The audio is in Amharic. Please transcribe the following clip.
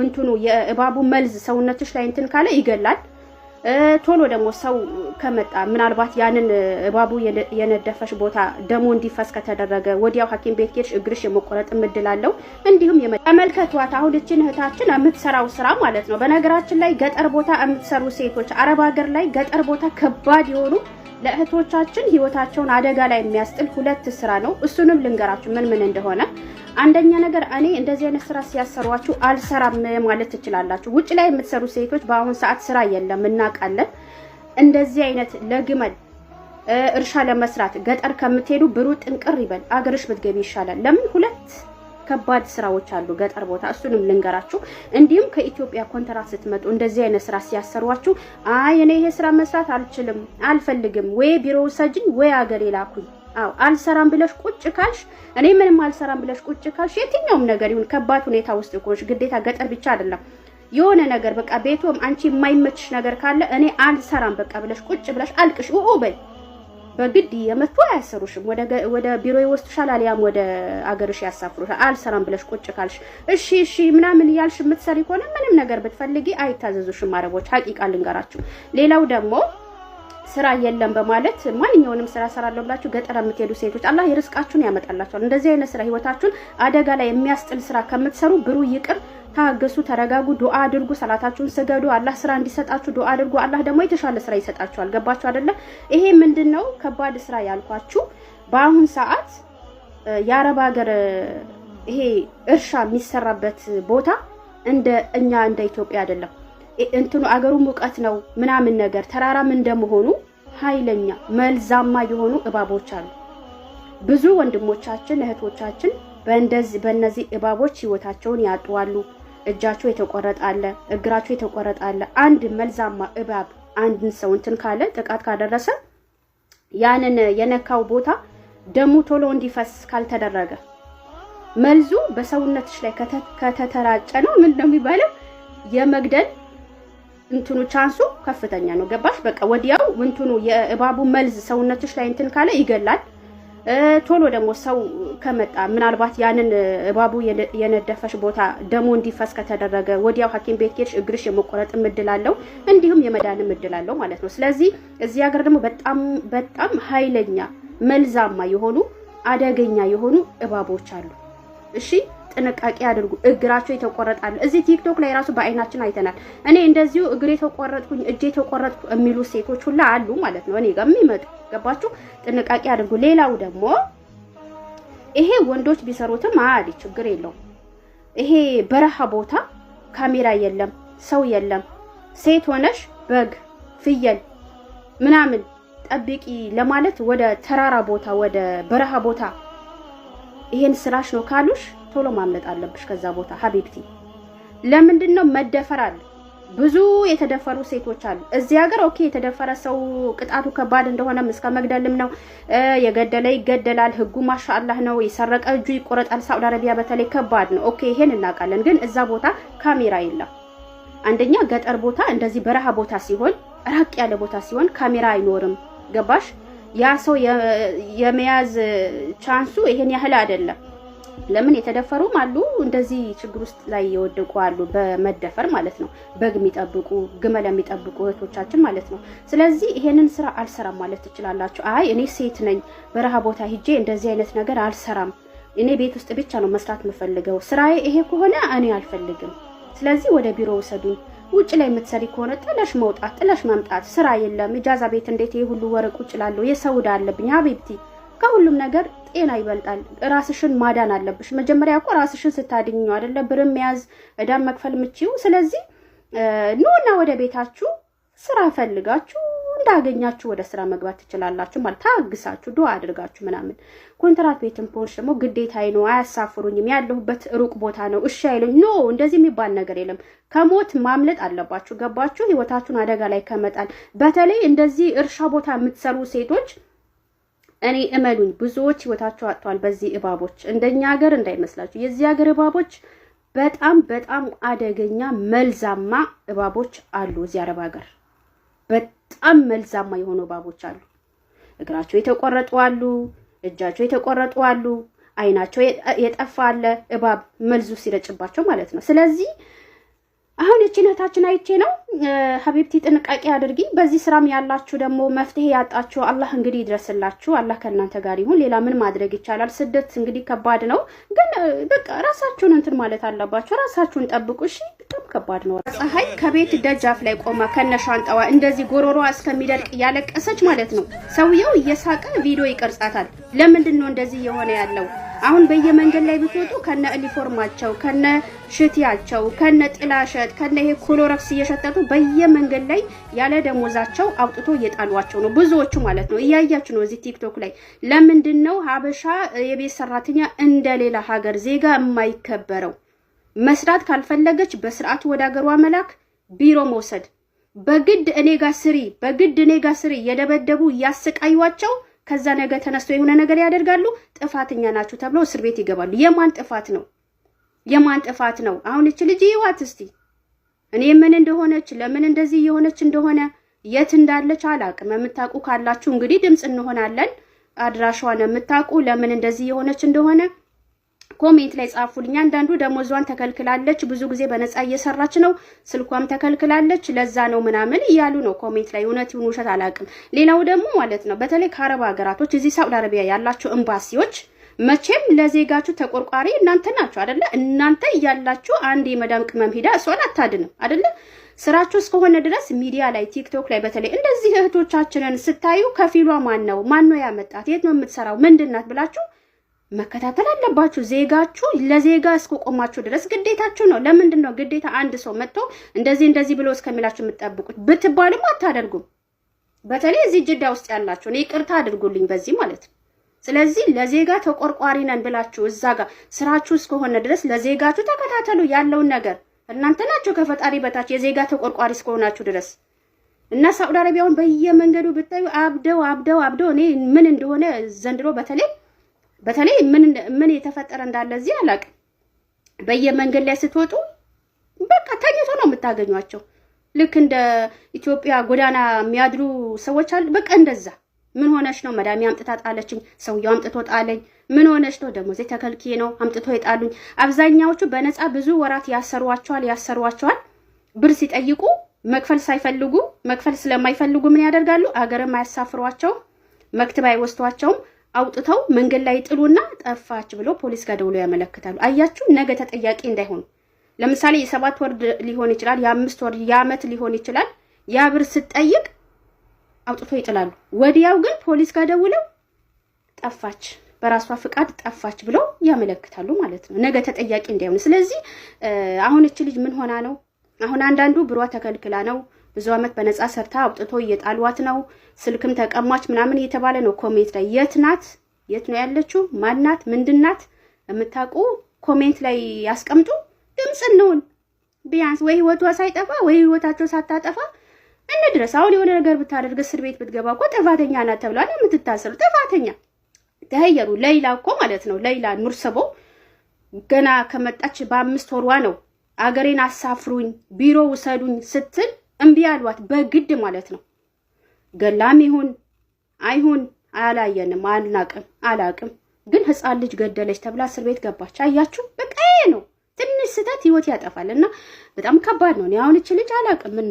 እንትኑ የእባቡ መልዝ ሰውነትሽ ላይ እንትን ካለ ይገላል። ቶሎ ደግሞ ሰው ከመጣ ምናልባት ያንን እባቡ የነደፈሽ ቦታ ደሞ እንዲፈስ ከተደረገ ወዲያው ሐኪም ቤት ሄድሽ እግርሽ የመቆረጥ እድል አለው። እንዲሁም ተመልከቷት አሁን እቺን እህታችን የምትሰራው ስራ ማለት ነው። በነገራችን ላይ ገጠር ቦታ የምትሰሩ ሴቶች አረብ ሀገር ላይ ገጠር ቦታ ከባድ የሆኑ ለእህቶቻችን ህይወታቸውን አደጋ ላይ የሚያስጥል ሁለት ስራ ነው። እሱንም ልንገራችሁ ምን እንደሆነ። አንደኛ ነገር እኔ እንደዚህ አይነት ስራ ሲያሰሯችሁ አልሰራም ማለት ትችላላችሁ። ውጭ ላይ የምትሰሩ ሴቶች በአሁን ሰዓት ስራ የለም እናውቃለን። እንደዚህ አይነት ለግመል እርሻ ለመስራት ገጠር ከምትሄዱ ብሩ ጥንቅር ይበል አገርሽ ብትገቢ ይሻላል። ለምን ሁለት ከባድ ስራዎች አሉ ገጠር ቦታ። እሱንም ልንገራችሁ። እንዲሁም ከኢትዮጵያ ኮንትራት ስትመጡ እንደዚህ አይነት ስራ ሲያሰሯችሁ አይ እኔ ይሄ ስራ መስራት አልችልም አልፈልግም፣ ወይ ቢሮ ሰጅኝ ወይ አገሬ ላኩኝ። አው አልሰራም ብለሽ ቁጭ ካልሽ እኔ ምንም አልሰራም ብለሽ ቁጭ ካልሽ የትኛውም ነገር ይሁን ከባድ ሁኔታ ውስጥ ቆሽ ግዴታ ገጠር ብቻ አይደለም የሆነ ነገር በቃ ቤቶም አንቺ የማይመችሽ ነገር ካለ እኔ አልሰራም በቃ ብለሽ ቁጭ ብለሽ አልቅሽ በይ። በግድ የመቱ አያሰሩሽም። ወደ ቢሮ ይወስዱሻል፣ አሊያም ወደ አገርሽ ያሳፍሩሻል። አልሰራም ብለሽ ቁጭ ካልሽ እሺ ምናምን ያልሽ የምትሰሪ ከሆነ ምንም ነገር ብትፈልጊ አይታዘዙሽም አረቦች። ሐቂቃ ልንገራችሁ። ሌላው ደግሞ ስራ የለም በማለት ማንኛውንም ስራ ሰራለሁ ብላችሁ ገጠር የምትሄዱ ሴቶች አላህ ይርስቃችሁን ያመጣላችኋል። እንደዚህ አይነት ስራ ህይወታችሁን አደጋ ላይ የሚያስጥል ስራ ከምትሰሩ ብሩ ይቅር፣ ታገሱ፣ ተረጋጉ፣ ዱአ አድርጉ፣ ሰላታችሁን ስገዱ፣ አላህ ስራ እንዲሰጣችሁ ዱአ አድርጉ። አላህ ደግሞ የተሻለ ስራ ይሰጣችኋል። ገባችሁ አይደለ? ይሄ ምንድነው ከባድ ስራ ያልኳችሁ? በአሁን ሰዓት የአረብ ሀገር ይሄ እርሻ የሚሰራበት ቦታ እንደ ኢትዮጵያ አይደለም። እንትኑ አገሩ ሙቀት ነው ምናምን ነገር ተራራም እንደመሆኑ ኃይለኛ መልዛማ የሆኑ እባቦች አሉ። ብዙ ወንድሞቻችን እህቶቻችን በእነዚህ እባቦች ህይወታቸውን ያጡዋሉ። እጃቸው የተቆረጣለ፣ እግራቸው የተቆረጣለ። አንድ መልዛማ እባብ አንድን ሰው እንትን ካለ ጥቃት ካደረሰ ያንን የነካው ቦታ ደሙ ቶሎ እንዲፈስ ካልተደረገ መልዙ በሰውነትሽ ላይ ከተተራጨ ነው ምንድነው የሚባለው የመግደል እንትኑ ቻንሱ ከፍተኛ ነው። ገባሽ? በቃ ወዲያው እንትኑ የእባቡ መልዝ ሰውነትሽ ላይ እንትን ካለ ይገላል። ቶሎ ደግሞ ሰው ከመጣ ምናልባት ያንን እባቡ የነደፈሽ ቦታ ደሞ እንዲፈስ ከተደረገ ወዲያው ሐኪም ቤት ሄድሽ እግርሽ የመቆረጥ እድል አለው። እንዲሁም የመዳን እድል አለው ማለት ነው። ስለዚህ እዚህ ሀገር ደግሞ በጣም ኃይለኛ መልዛማ የሆኑ አደገኛ የሆኑ እባቦች አሉ። እሺ ጥንቃቄ አድርጉ። እግራቸው የተቆረጣል። እዚህ ቲክቶክ ላይ ራሱ በአይናችን አይተናል። እኔ እንደዚሁ እግሬ ተቆረጥኩኝ እጄ ተቆረጥኩ የሚሉ ሴቶች ሁላ አሉ ማለት ነው እኔ ጋር የሚመጡ። ገባችሁ? ጥንቃቄ አድርጉ። ሌላው ደግሞ ይሄ ወንዶች ቢሰሩትም አዲ ችግር የለውም። ይሄ በረሃ ቦታ ካሜራ የለም፣ ሰው የለም። ሴት ሆነሽ በግ ፍየል ምናምን ጠብቂ ለማለት ወደ ተራራ ቦታ ወደ በረሃ ቦታ ይሄን ስራሽ ነው ካሉሽ ቶሎ ማምለጥ አለብሽ ከዛ ቦታ ሀቢብቲ። ለምንድነው መደፈር አለ። ብዙ የተደፈሩ ሴቶች አሉ እዚህ ሀገር። ኦኬ የተደፈረ ሰው ቅጣቱ ከባድ እንደሆነም እስከ መግደልም ነው። የገደለ ይገደላል። ህጉ ማሻአላህ ነው። የሰረቀ እጁ ይቆረጣል። ሳውዲ አረቢያ በተለይ ከባድ ነው። ኦኬ ይሄን እናውቃለን። ግን እዛ ቦታ ካሜራ የለም። አንደኛ ገጠር ቦታ እንደዚህ በረሃ ቦታ ሲሆን ራቅ ያለ ቦታ ሲሆን ካሜራ አይኖርም። ገባሽ? ያ ሰው የመያዝ ቻንሱ ይሄን ያህል አይደለም። ለምን የተደፈሩም አሉ እንደዚህ ችግር ውስጥ ላይ የወደቁ አሉ በመደፈር ማለት ነው። በግ የሚጠብቁ ግመል የሚጠብቁ እህቶቻችን ማለት ነው። ስለዚህ ይሄንን ስራ አልሰራም ማለት ትችላላችሁ። አይ እኔ ሴት ነኝ በረሃ ቦታ ሂጄ እንደዚህ አይነት ነገር አልሰራም፣ እኔ ቤት ውስጥ ብቻ ነው መስራት የምፈልገው፣ ስራዬ ይሄ ከሆነ እኔ አልፈልግም፣ ስለዚህ ወደ ቢሮ ወሰዱኝ። ውጭ ላይ የምትሰሪ ከሆነ ጥለሽ መውጣት ጥለሽ መምጣት። ስራ የለም ኢጃዛ ቤት እንዴት ይሄ ሁሉ ወረቁ ይችላል? የሰውዳ አለብኝ ሀቢብቲ። ከሁሉም ነገር ጤና ይበልጣል። ራስሽን ማዳን አለብሽ። መጀመሪያ እኮ ራስሽን ስታድኝ ነው አይደለ ብርም መያዝ እዳም መክፈል ምቺው። ስለዚህ ኑና ወደ ቤታችሁ ስራ ፈልጋችሁ እንዳገኛችሁ ወደ ስራ መግባት ትችላላችሁ ማለት ታግሳችሁ ዱአ አድርጋችሁ ምናምን። ኮንትራት ቤትም ፖንሽ ደግሞ ግዴታዬ ነው አያሳፍሩኝም ያለሁበት ሩቅ ቦታ ነው እሺ አይሉኝ ኖ እንደዚህ የሚባል ነገር የለም። ከሞት ማምለጥ አለባችሁ። ገባችሁ? ህይወታችሁን አደጋ ላይ ከመጣል በተለይ እንደዚህ እርሻ ቦታ የምትሰሩ ሴቶች እኔ እመኑኝ ብዙዎች ህይወታቸው አጥቷል በዚህ እባቦች። እንደኛ ሀገር እንዳይመስላችሁ። የዚህ ሀገር እባቦች በጣም አደገኛ መልዛማ እባቦች አሉ እዚህ አረብ ሀገር። በጣም መልዛማ የሆኑ እባቦች አሉ። እግራቸው የተቆረጡ አሉ፣ እጃቸው የተቆረጡ አሉ፣ አይናቸው የጠፋ አለ። እባብ መልዙ ሲረጭባቸው ማለት ነው። ስለዚህ አሁን እቺነታችን አይቼ ነው ሀቢብቲ ጥንቃቄ አድርጊ። በዚህ ስራም ያላችሁ ደግሞ መፍትሄ ያጣችሁ አላህ እንግዲህ ይድረስላችሁ። አላህ ከእናንተ ጋር ይሁን። ሌላ ምን ማድረግ ይቻላል? ስደት እንግዲህ ከባድ ነው፣ ግን በቃ ራሳችሁን እንትን ማለት አለባችሁ። ራሳችሁን ጠብቁ እሺ። በጣም ከባድ ነው። ፀሐይ ከቤት ደጃፍ ላይ ቆማ ከነሻንጣዋ እንደዚህ ጎሮሮዋ እስከሚደርቅ ያለቀሰች ማለት ነው። ሰውየው እየሳቀ ቪዲዮ ይቀርጻታል። ለምንድን ነው እንደዚህ የሆነ ያለው? አሁን በየመንገድ ላይ ብትወጡ ከነ ዩኒፎርማቸው ከነ ሽቲያቸው ከነ ጥላሸት ከነ ይሄ ኮሎረክስ እየሸተቱ በየመንገድ ላይ ያለ ደሞዛቸው አውጥቶ እየጣሏቸው ነው ብዙዎቹ ማለት ነው። እያያችሁ ነው እዚህ ቲክቶክ ላይ። ለምንድን ነው ሀበሻ የቤት ሰራተኛ እንደሌላ ሀገር ዜጋ የማይከበረው? መስራት ካልፈለገች በስርዓቱ ወደ ሀገሯ መላክ፣ ቢሮ መውሰድ፣ በግድ እኔ ጋር ስሪ በግድ እኔ ጋር ስሪ የደበደቡ ያስቃዩዋቸው። ከዛ ነገ ተነስቶ የሆነ ነገር ያደርጋሉ። ጥፋተኛ ናችሁ ተብሎ እስር ቤት ይገባሉ። የማን ጥፋት ነው? የማን ጥፋት ነው? አሁን እቺ ልጅ ይዋት እስቲ እኔ ምን እንደሆነች ለምን እንደዚህ የሆነች እንደሆነ የት እንዳለች አላቅም። የምታውቁ ካላችሁ እንግዲህ ድምጽ እንሆናለን። አድራሻዋን የምታውቁ ለምን እንደዚህ የሆነች እንደሆነ ኮሜንት ላይ ጻፉልኝ። አንዳንዱ ደሞዟን ተከልክላለች፣ ብዙ ጊዜ በነፃ እየሰራች ነው፣ ስልኳም ተከልክላለች፣ ለዛ ነው ምናምን እያሉ ነው ኮሜንት ላይ። እውነት ይሁን ውሸት አላውቅም። ሌላው ደግሞ ማለት ነው በተለይ ከአረብ ሀገራቶች እዚህ ሳውዲ አረቢያ ያላችሁ ኤምባሲዎች መቼም ለዜጋችሁ ተቆርቋሪ እናንተ ናችሁ አይደለ? እናንተ እያላችሁ አንድ የመዳም ቅመም ሄዳ እሷን አታድንም አይደለ? ስራችሁ እስከሆነ ድረስ ሚዲያ ላይ ቲክቶክ ላይ በተለይ እንደዚህ እህቶቻችንን ስታዩ ከፊሏ ማን ነው ያመጣት፣ የት ነው የምትሰራው፣ ምንድናት ብላችሁ መከታተል አለባችሁ። ዜጋችሁ ለዜጋ እስከቆማችሁ ድረስ ግዴታችሁ ነው። ለምንድን ነው ግዴታ አንድ ሰው መጥቶ እንደዚህ ብሎ እስከሚላችሁ የምትጠብቁት? ብትባሉም አታደርጉም። በተለይ እዚህ ጅዳ ውስጥ ያላችሁ ነው ይቅርታ አድርጉልኝ በዚህ ማለት ነው። ስለዚህ ለዜጋ ተቆርቋሪ ነን ብላችሁ እዛ ጋር ስራችሁ እስከሆነ ድረስ ለዜጋችሁ ተከታተሉ ያለውን ነገር። እናንተ ናችሁ ከፈጣሪ በታች የዜጋ ተቆርቋሪ እስከሆናችሁ ድረስ። እና ሳውዲ አረቢያውን በየመንገዱ ብታዩ አብደው እኔ ምን እንደሆነ ዘንድሮ በተለይ ምን የተፈጠረ እንዳለ እዚህ አላውቅም። በየመንገድ ላይ ስትወጡ በቃ ተኝቶ ነው የምታገኟቸው። ልክ እንደ ኢትዮጵያ ጎዳና የሚያድሩ ሰዎች አሉ። በቃ እንደዛ። ምን ሆነሽ ነው? መዳሚ አምጥታ ጣለችኝ፣ ሰውየው አምጥቶ ጣለኝ። ምን ሆነሽ ነው? ደሞዜ ተከልክዬ ነው አምጥቶ ይጣሉኝ። አብዛኛዎቹ በነፃ ብዙ ወራት ያሰሯቸዋል። ብር ሲጠይቁ መክፈል ስለማይፈልጉ ምን ያደርጋሉ? አገርም አያሳፍሯቸውም፣ መክተብ አይወስዷቸውም። አውጥተው መንገድ ላይ ጥሉና ጠፋች ብሎ ፖሊስ ጋር ደውለው ያመለክታሉ። አያችሁ፣ ነገ ተጠያቂ እንዳይሆኑ። ለምሳሌ የ7 ወር ሊሆን ይችላል፣ የ5 ወር የ1 ሊሆን ይችላል። ያ ብር ስትጠይቅ አውጥቶ ይጥላሉ። ወዲያው ግን ፖሊስ ጋር ደውለው ጠፋች፣ በራሷ ፍቃድ ጠፋች ብለው ያመለክታሉ ማለት ነው፣ ነገ ተጠያቂ እንዳይሆኑ። ስለዚህ አሁን እቺ ልጅ ምን ሆና ነው? አሁን አንዳንዱ ብሯ ተከልክላ ነው፣ ብዙ አመት በነፃ ሰርታ አውጥቶ እየጣሏት ነው፣ ስልክም ተቀማች ምናምን እየተባለ ነው ኮሜንት ላይ። የት ነው ያለችው? ማናት? ምንድናት? የምታውቁ ኮሜንት ላይ ያስቀምጡ። ድምጽ ነውን ቢያንስ ወይ ህይወቷ ሳይጠፋ ወይ ህይወታቸው ሳታጠፋ እንድረስ። አሁን የሆነ ነገር ብታደርግ እስር ቤት ብትገባ እኮ ጥፋተኛ ናት ተብሏል የምትታሰሩ። ጥፋተኛ ተህየሩ። ሌይላ እኮ ማለት ነው ሌይላ ሙርሰቦ ገና ከመጣች በ5 ወሯ ነው አገሬን አሳፍሩኝ ቢሮ ውሰዱኝ ስትል እምቢ አሏት በግድ ማለት ነው። ገላም ይሁን አይሁን አላየንም፣ አላቅም። ግን ህፃን ልጅ ገደለች ተብላ እስር ቤት ገባች። አያችሁ፣ በቃ ይሄ ነው። ትንሽ ስህተት ህይወት ያጠፋል እና በጣም ከባድ ነው። እኔ አሁን እቺ ልጅ አላቅም ምን